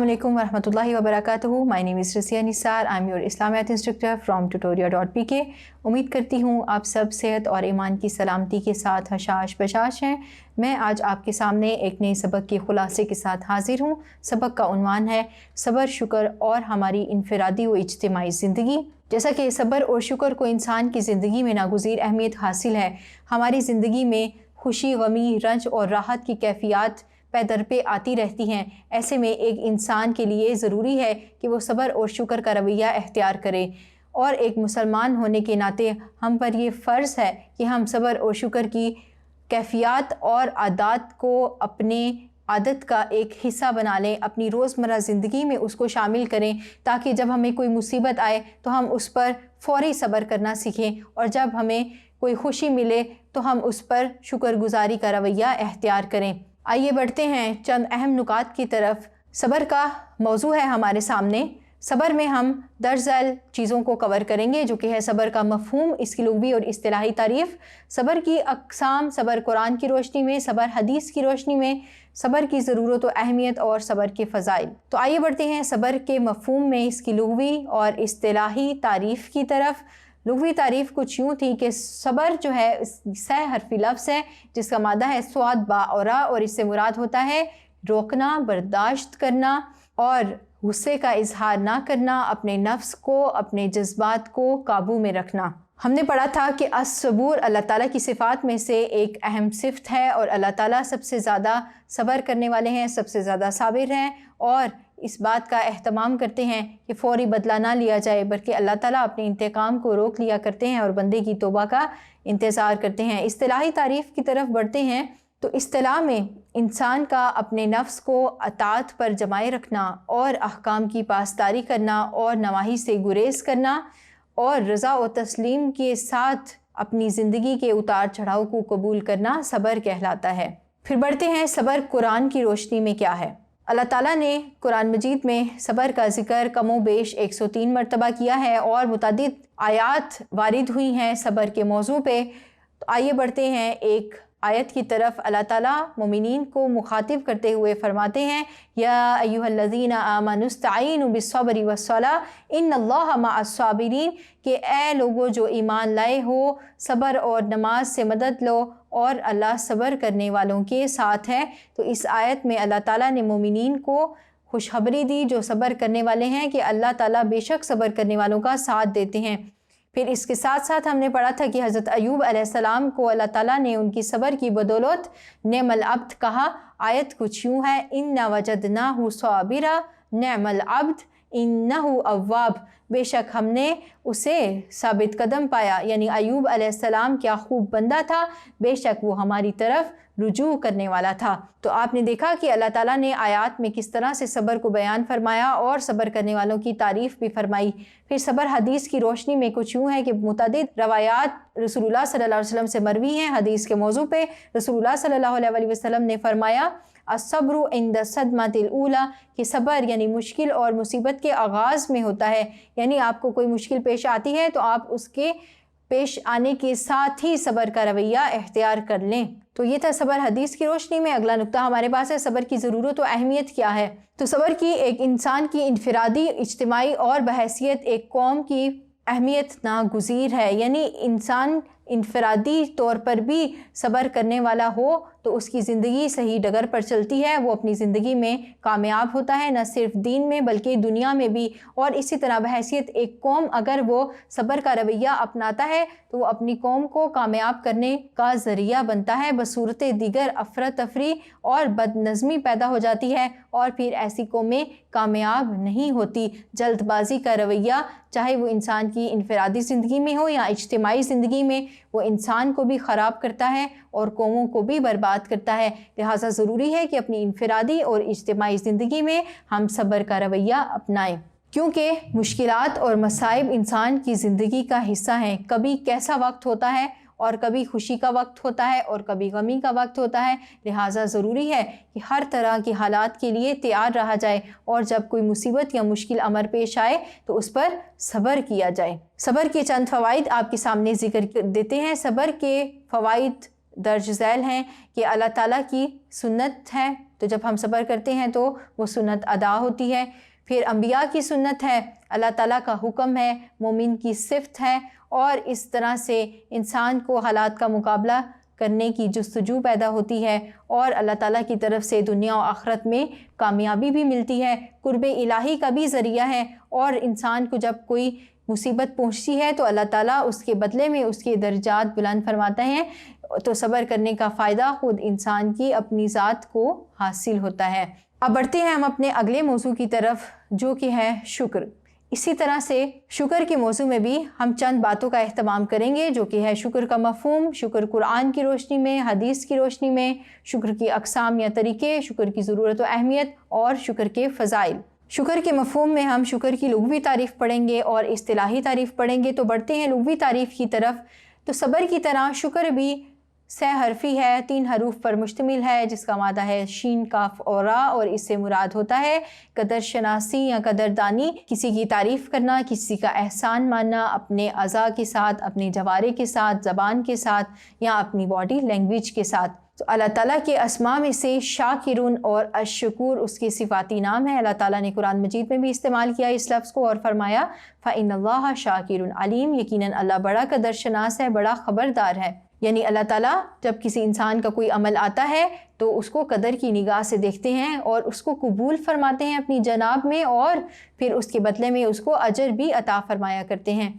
Assalamu alaikum warahmatullahi wabarakatuh. My name is Rasiya Nisar. I'm your Islamiyat instructor from tutoria.pk. उम्मीद करती हूँ आप सब सेहत और ईमान की सलामती के साथ हशाश बशाश हैं। मैं आज आपके सामने एक नए सबक के खुलासे के साथ हाजिर हूँ। सबक का उन्वान है सब्र, शुक्र और हमारी इनफरादी व इज्तिमाई ज़िंदगी। जैसा कि सब्र और शुक्र को इंसान की ज़िंदगी में नागुज़ीर अहमियत हासिल है, हमारी ज़िंदगी में खुशी, गमी, रंज और राहत की कैफियत पैदर पे आती रहती हैं। ऐसे में एक इंसान के लिए ज़रूरी है कि वो सब्र और शुक्र का रवैया इख्तियार करे, और एक मुसलमान होने के नाते हम पर ये फ़र्ज़ है कि हम सब्र और शुक्र की कैफियत और आदत को अपने आदत का एक हिस्सा बना लें, अपनी रोज़मर्रा ज़िंदगी में उसको शामिल करें, ताकि जब हमें कोई मुसीबत आए तो हम उस पर फ़ौरी सब्र करना सीखें, और जब हमें कोई खुशी मिले तो हम उस पर शुक्रगुज़ारी का रवैया इख्तियार करें। आइए बढ़ते हैं चंद अहम नुकात की तरफ। सब्र का मौजू है हमारे सामने। सब्र में हम दर्जल चीज़ों को कवर करेंगे, जो कि है सब्र का मफ़हूम, इसकी लुग़वी और इस्तिलाही तारीफ़, सब्र की अक़साम, सब्र कुरान की रोशनी में, सब्र हदीस की रोशनी में, सब्र की ज़रूरत और अहमियत और सब्र के फ़ज़ाइल। तो आइए बढ़ते हैं सब्र के मफ़हूम में इसकी लुग़वी और इस्तिलाही तारीफ़ की तरफ। लुग़वी तारीफ़ कुछ यूँ थी कि सब्र जो है सह हरफी लफ्ज़ है, जिसका मादा है स्वाद बा और रा, और इससे मुराद होता है रोकना, बर्दाश्त करना और गुस्से का इजहार ना करना, अपने नफ्स को, अपने जज्बात को काबू में रखना। हमने पढ़ा था कि अस्सबूर अल्लाह ताला की सिफ़ात में से एक अहम सिफ़त है, और अल्लाह ताला सबसे ज़्यादा सब्र करने वाले हैं, सबसे ज़्यादा साबिर हैं, और इस बात का एहतमाम करते हैं कि फ़ौरी बदला ना लिया जाए, बल्कि अल्लाह ताला अपने इंतकाम को रोक लिया करते हैं और बंदे की तौबा का इंतज़ार करते हैं। इस्तिलाही तारीफ़ की तरफ बढ़ते हैं तो इस्तिलाह में इंसान का अपने नफ्स को अताअत पर जमाए रखना और अहकाम की पासदारी करना और नवाही से गुरेज़ करना और रज़ा व तस्लीम के साथ अपनी ज़िंदगी के उतार चढ़ाव को कबूल करना सब्र कहलाता है। फिर बढ़ते हैं सब्र कुरान की रोशनी में क्या है। अल्लाह ताला ने कुरान मजीद में सब्र का ज़िक्र कमो बेश 103 मरतबा किया है, और मुतअद्दिद आयात वारिद हुई हैं सब्र के मौजू पे। तो आइए बढ़ते हैं एक आयत की तरफ। अल्लाह ताला मोमिनीन को मुखातिब करते हुए फरमाते हैं, या अय्युहल्लज़ीना आमनुस्तईनु बिस्सब्रि वस्सलाह इन्नल्लाहा मअस्साबिरीन, कि ए लोगो जो ईमान लाए हो, सब्र और नमाज से मदद लो, और अल्लाह सब्र करने वालों के साथ है। तो इस आयत में अल्लाह ताला ने मोमिनीन को खुशखबरी दी जो सब्र करने वाले हैं कि अल्लाह ताला बेशक सब्र करने वालों का साथ देते हैं। फिर इसके साथ साथ हमने पढ़ा था कि हज़रत अय्यूब अलैहिस्सलाम को अल्लाह ताला ने उनकी सब्र की बदौलत नेमल अब्द कहा। आयत कुछ यूँ है, इन्ना वजदनाहु साबिरा नेमल अब्द इन्नहु अव्वाब, बेशक हमने उसे साबित कदम पाया, यानी अय्यूब अलैहिस्सलाम क्या खूब बंदा था, बेशक वो हमारी तरफ रुजू करने वाला था। तो आपने देखा कि अल्लाह ताला ने आयात में किस तरह से सब्र को बयान फरमाया और सब्र करने वालों की तारीफ़ भी फरमाई। फिर सब्र हदीस की रोशनी में कुछ यूँ है कि मुतअद्दिद रवायात रसूलुल्लाह सल्लल्लाहु अलैहि वसल्लम से मरवी हैं हदीस के मौजू पे। रसूलुल्लाह सल्लल्लाहु अलैहि वसल्लम ने फरमाया, अस्सब्रु इंद सदमतिल ऊला, कि सब्र यानी मुश्किल और मुसीबत के आगाज़ में होता है, यानी आपको कोई मुश्किल पेश आती है तो आप उसके पेश आने के साथ ही सब्र का रवैया इख्तियार कर लें। तो ये था सब्र हदीस की रोशनी में। अगला नुक्ता हमारे पास है सब्र की ज़रूरत और अहमियत क्या है। तो सब्र की एक इंसान की इनफरादी, इज्तिमाई और बहैसियत एक कौम की अहमियत नागुज़ीर है, यानी इंसान इनफरादी तौर पर भी सब्र करने वाला हो तो उसकी ज़िंदगी सही डगर पर चलती है, वो अपनी ज़िंदगी में कामयाब होता है, न सिर्फ दीन में बल्कि दुनिया में भी। और इसी तरह बहैसियत एक कौम अगर वो सब्र का रवैया अपनाता है तो वो अपनी कौम को कामयाब करने का ज़रिया बनता है। बसूरत दीगर अफरा तफरी और बदनज़मी पैदा हो जाती है, और फिर ऐसी कौमें कामयाब नहीं होती। जल्दबाजी का रवैया, चाहे वो इंसान की इनफरादी ज़िंदगी में हो या इज्तिमाई ज़िंदगी में, वो इंसान को भी ख़राब करता है और कौमों को भी बर्बाद करता है। लिहाजा ज़रूरी है कि अपनी इनफरादी और इज्तिमाई ज़िंदगी में हम सब्र का रवैया अपनाएं, क्योंकि मुश्किलात और मसाइब इंसान की ज़िंदगी का हिस्सा हैं। कभी कैसा वक्त होता है और कभी खुशी का वक्त होता है और कभी गमी का वक्त होता है। लिहाजा ज़रूरी है कि हर तरह के हालात के लिए तैयार रहा जाए, और जब कोई मुसीबत या मुश्किल अमर पेश आए तो उस पर सब्र किया जाए। सब्र के चंद फ़वाइद आपके सामने ज़िक्र देते हैं। सब्र के फ़वाइद درج ذیل ہیں کہ اللہ تعالیٰ کی سنت ہے، تو جب ہم صبر کرتے ہیں تو وہ سنت ادا ہوتی ہے۔ پھر انبیاء کی سنت ہے، اللہ تعالیٰ کا حکم ہے، مومن کی صفت ہے، اور اس طرح سے انسان کو حالات کا مقابلہ کرنے کی جستجو پیدا ہوتی ہے اور اللہ تعالیٰ کی طرف سے دنیا و آخرت میں کامیابی بھی ملتی ہے، قرب الہی کا بھی ذریعہ ہے، اور انسان کو جب کوئی مصیبت پہنچتی ہے تو اللہ تعالیٰ اس کے بدلے میں اس کے درجات بلند فرماتے ہیں، تو صبر کرنے کا فائدہ خود انسان کی اپنی ذات کو حاصل ہوتا ہے۔ اب بڑھتے ہیں ہم اپنے اگلے موضوع کی طرف، جو کہ ہے شکر۔ اسی طرح سے شکر کے موضوع میں بھی ہم چند باتوں کا اہتمام کریں گے، جو کہ ہے شکر کا مفہوم، شکر قرآن کی روشنی میں، حدیث کی روشنی میں، شکر کی اقسام یا طریقے، شکر کی ضرورت و اہمیت اور شکر کے فضائل۔ شکر کے مفہوم میں ہم شکر کی لغوی تعریف پڑھیں گے اور اصطلاحی تعریف پڑھیں گے۔ تو بڑھتے ہیں لغوی تعریف کی طرف۔ تو صبر کی طرح شکر بھی 6 حرفی ہے، 3 حروف پر مشتمل ہے، جس کا مادہ ہے شین، کاف اور را، اور اس سے مراد ہوتا ہے قدر شناسی یا قدردانی، کسی کی تعریف کرنا، کسی کا احسان ماننا، اپنے اعضاء کے ساتھ، اپنے جوارح کے ساتھ، زبان کے ساتھ یا اپنی باڈی لینگویج کے ساتھ۔ تو اللہ تعالیٰ کے اسماء میں سے شاکرون اور الشکور اس کے صفاتی نام ہے۔ اللہ تعالیٰ نے قرآن مجید میں بھی استعمال کیا اس لفظ کو اور فرمایا فَإِنَّ اللَّهَ شَاكِرٌ عَلِيمٌ، یقیناً اللہ بڑا قدر شناس ہے، بڑا خبردار ہے۔ یعنی اللہ تعالیٰ جب کسی انسان کا کوئی عمل آتا ہے تو اس کو قدر کی نگاہ سے دیکھتے ہیں اور اس کو قبول فرماتے ہیں اپنی جناب میں، اور پھر اس کے بدلے میں اس کو اجر بھی عطا فرمایا کرتے ہیں۔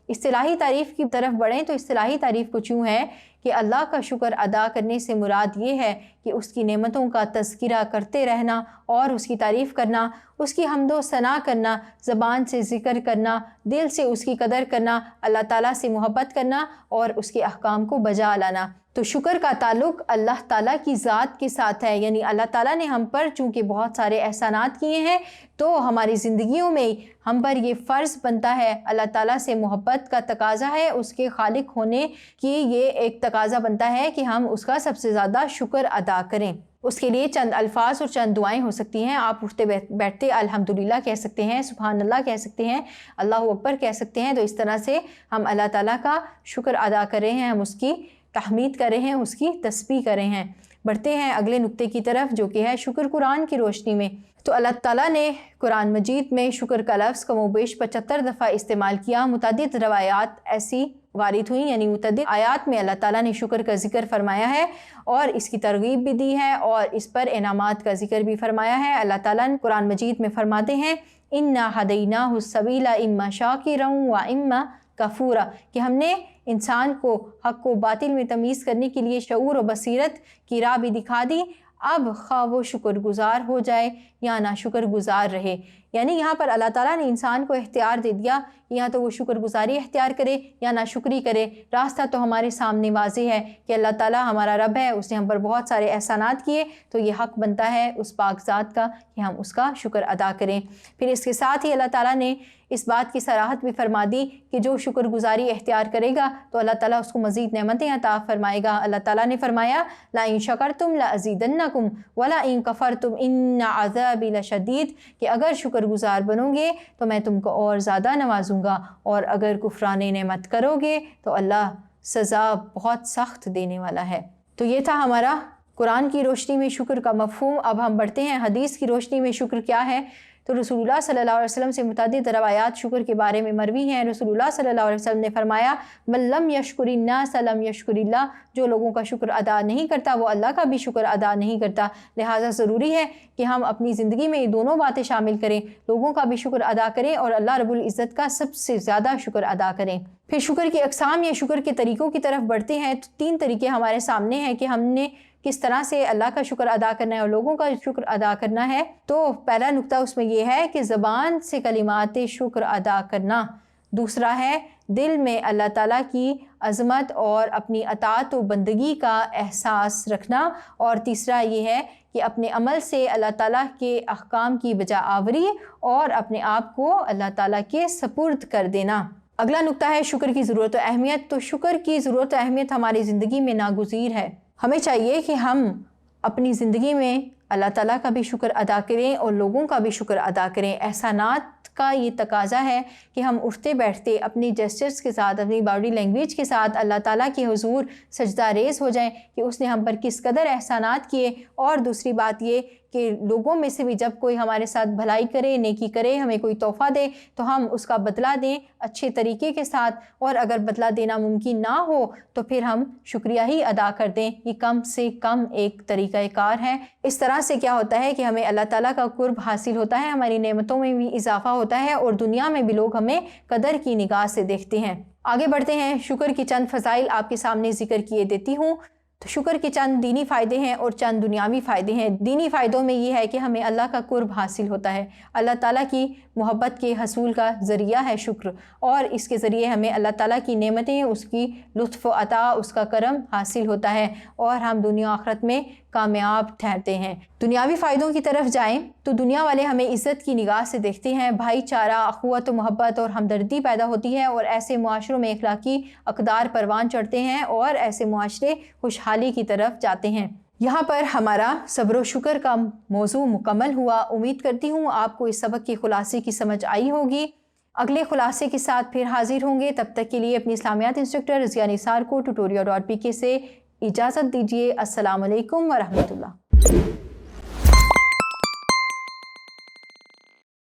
اصطلاحی تعریف کی طرف بڑھیں تو اصطلاحی تعریف کچھ یوں ہے کہ اللہ کا شکر ادا کرنے سے مراد یہ ہے کہ اس کی نعمتوں کا تذکرہ کرتے رہنا اور اس کی تعریف کرنا، اس کی حمد و ثنا کرنا، زبان سے ذکر کرنا، دل سے اس کی قدر کرنا، اللہ تعالیٰ سے محبت کرنا اور اس کے احکام کو بجا لانا۔ تو شکر کا تعلق اللہ تعالیٰ کی ذات کے ساتھ ہے، یعنی اللہ تعالیٰ نے ہم پر چونکہ بہت سارے احسانات کیے ہیں تو ہماری زندگیوں میں ہم پر یہ فرض بنتا ہے، اللہ تعالیٰ سے محبت کا تقاضا ہے، اس کے خالق ہونے کی یہ ایک تقاضا بنتا ہے کہ ہم اس کا سب سے زیادہ شکر ادا کریں۔ اس کے لیے چند الفاظ اور چند دعائیں ہو سکتی ہیں۔ آپ اٹھتے بیٹھتے الحمدللہ کہہ سکتے ہیں، سبحان اللہ کہہ سکتے ہیں، اللہ اکبر کہہ سکتے ہیں۔ تو اس طرح سے ہم اللہ تعالیٰ کا شکر ادا کر رہے ہیں، ہم اس کی تحمید کر رہے ہیں، اس کی تسبیح کر رہے ہیں۔ بڑھتے ہیں اگلے نقطے کی طرف، جو کہ ہے شکر قرآن کی روشنی میں۔ تو اللہ تعالیٰ نے قرآن مجید میں شکر کا لفظ کم و بیش 75 دفعہ استعمال کیا۔ متعدد روایات ایسی وارد ہوئیں، یعنی متعدد آیات میں اللہ تعالیٰ نے شکر کا ذکر فرمایا ہے اور اس کی ترغیب بھی دی ہے اور اس پر انعامات کا ذکر بھی فرمایا ہے۔ اللہ تعالیٰ نے قرآن مجید میں فرماتے ہیں اِنَّا هَدَيْنَاهُ السَّبِيلَ إِمَّا شَاكِرًا وَإِمَّا كَفُورًا، کہ ہم نے انسان کو حق و باطل میں تمیز کرنے کے لیے شعور و بصیرت کی راہ بھی دکھا دی، اب خواہ وہ شکر گزار ہو جائے یا نہ شکر گزار رہے۔ یعنی یہاں پر اللہ تعالیٰ نے انسان کو اختیار دے دیا، یا تو وہ شکر گزاری اختیار کرے یا نہ شکری کرے۔ راستہ تو ہمارے سامنے واضح ہے کہ اللہ تعالیٰ ہمارا رب ہے، اس نے ہم پر بہت سارے احسانات کیے، تو یہ حق بنتا ہے اس پاک ذات کا کہ ہم اس کا شکر ادا کریں۔ پھر اس کے ساتھ ہی اللہ تعالیٰ نے اس بات کی صراحت بھی فرما دی کہ جو شکر گزاری اختیار کرے گا تو اللہ تعالیٰ اس کو مزید نعمتیں عطا فرمائے گا۔ اللہ تعالیٰ نے فرمایا لَإِن شَكَرْتُمْ لَأَزِيدَنَّكُمْ وَلَإِن كَفَرْتُمْ إِنَّ عَذَابِي لَشَدِيدٌ، کہ اگر شکر گزار بنو گے تو میں تم کو اور زیادہ نوازوں گا، اور اگر کفران نعمت کرو گے تو اللہ سزا بہت سخت دینے والا ہے۔ تو یہ تھا ہمارا قرآن کی روشنی میں شکر کا مفہوم۔ اب ہم بڑھتے ہیں حدیث کی روشنی میں شکر کیا ہے۔ تو رسول اللہ صلی اللہ علیہ وسلم سے متعدد روایات شکر کے بارے میں مروی ہیں۔ رسول اللہ صلی اللہ علیہ وسلم نے فرمایا من لم یشکر الناس لم یشکر اللہ، جو لوگوں کا شکر ادا نہیں کرتا وہ اللہ کا بھی شکر ادا نہیں کرتا۔ لہٰذا ضروری ہے کہ ہم اپنی زندگی میں یہ دونوں باتیں شامل کریں، لوگوں کا بھی شکر ادا کریں اور اللہ رب العزت کا سب سے زیادہ شکر ادا کریں۔ پھر شکر کی اقسام یا شکر کے طریقوں کی طرف بڑھتے ہیں۔ تو 3 طریقے ہمارے سامنے ہیں کہ ہم نے کس طرح سے اللہ کا شکر ادا کرنا ہے اور لوگوں کا شکر ادا کرنا ہے۔ تو پہلا نقطہ اس میں یہ ہے کہ زبان سے کلمات شکر ادا کرنا، دوسرا ہے دل میں اللہ تعالیٰ کی عظمت اور اپنی اطاعت و بندگی کا احساس رکھنا، اور تیسرا یہ ہے کہ اپنے عمل سے اللہ تعالیٰ کے احکام کی بجا آوری اور اپنے آپ کو اللہ تعالیٰ کے سپرد کر دینا۔ اگلا نقطہ ہے شکر کی ضرورت و اہمیت۔ تو شکر کی ضرورت و اہمیت ہماری زندگی میں ناگزیر ہے۔ ہمیں چاہیے کہ ہم اپنی زندگی میں अल्लाह ताला का भी शुक्र अदा करें और लोगों का भी शुक्र अदा करें। एहसानात का ये तकाज़ा है कि हम उठते बैठते अपनी जेस्चर्स के साथ, अपनी बॉडी लैंग्वेज के साथ अल्लाह ताला के हुजूर सजदा रेज़ हो जाएं कि उसने हम पर किस कदर एहसानात किए। और दूसरी बात ये कि लोगों में से भी जब कोई हमारे साथ भलाई करे, नेकी करे, हमें कोई तोहफ़ा दे तो हम उसका बदला दें अच्छे तरीके के साथ, और अगर बदला देना मुमकिन ना हो तो फिर हम शुक्रिया ही अदा कर दें। ये कम से कम एक तरीक़ाकार है। इस तरह से क्या होता है कि हमें अल्लाह ताला का कुर्ब हासिल होता है, हमारी नेमतों में भी इजाफ़ा होता है और दुनिया में भी लोग हमें कदर की निगाह से देखते हैं। आगे बढ़ते हैं, शुक्र की चंद फ़ज़ाइल आपके सामने ज़िक्र किए देती हूँ। तो शुक्र के चंद दीनी फ़ायदे हैं और चंद दुनियावी फ़ायदे हैं। दीनी फ़ायदों में ये है कि हमें अल्लाह का कुर्ब हासिल होता है, अल्लाह ताला की मोहब्बत के हसूल का ज़रिया है शुक्र, और इसके ज़रिए हमें अल्लाह ताला की नेमतें, उसकी लुत्फ़ अता, उसका करम हासिल होता है और हम दुनिया आखिरत में कामयाब ठहरते हैं। दुनियावी फ़ायदों की तरफ जाएं तो दुनिया वाले हमें इज़्ज़त की निगाह से देखते हैं, भाईचारा, अख़ुवत, मोहब्बत और हमदर्दी पैदा होती है और ऐसे मुआशरों में अखलाकी अक़दार परवान चढ़ते हैं और ऐसे मुआशरे खुशहाली की तरफ जाते हैं। यहाँ पर हमारा सब्र व शुक्र का मौजू मुकम्मल हुआ। उम्मीद करती हूँ आपको इस सबक की खुलासे की समझ आई होगी। अगले खुलासे के साथ फिर हाजिर होंगे। तब तक के लिए अपनी इस्लामियात इंस्ट्रक्टर रज़िया निसार को tutoria.pk से इजाज़त दीजिए। अस्सलाम वालेकुम व रहमतुल्लाह।